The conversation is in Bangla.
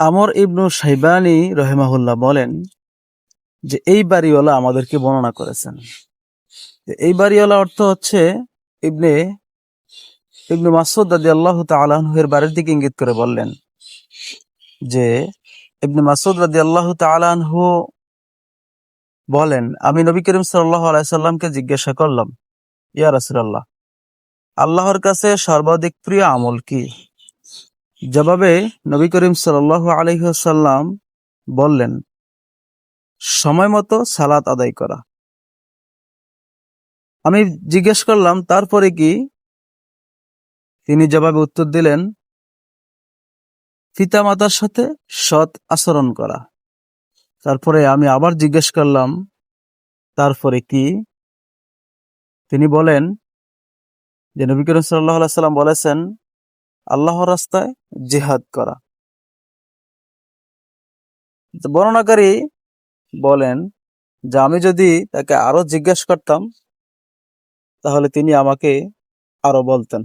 আমর ইবনু শাইবানি রহিমাহুল্লাহ বলেন যে এই বাড়িওয়ালা আমাদেরকে বর্ণনা করেছেন। এই বাড়িওয়ালা অর্থ হচ্ছে ইবনে ইবনু মাসউদ রাদিয়াল্লাহু তাআলা আনহু এর বাড়ির দিকে ইঙ্গিত করে বললেন যে ইবনে মাসউদ রাদিয়াল্লাহু তাআলা আনহু বলেন, আমি নবী করিম সাল্লাল্লাহু আলাইহি সাল্লামকে জিজ্ঞাসা করলাম, ইয়া রাসূলুল্লাহ, আল্লাহর কাছে সর্বাধিক প্রিয় আমল কি? জবাবে নবী করিম সাল্লাল্লাহু আলাইহি ওয়াসাল্লাম বললেন, সময় মতো সালাত আদায় করা। আমি জিজ্ঞেস করলাম, তারপরে কি? তিনি জবাবে উত্তর দিলেন, পিতামাতার সাথে সৎ আচরণ করা। তারপরে আমি আবার জিজ্ঞেস করলাম, তারপরে কি? তিনি বলেন যে নবী করিম সাল্লাল্লাহু আলাইহি সাল্লাম বলেছেন, আল্লাহর রাস্তায় জিহাদ করা। তো বর্ণনাকারী বলেন যে আমি যদি তাকে আরো জিজ্ঞেস করতাম তাহলে তিনি আমাকে আরো বলতেন।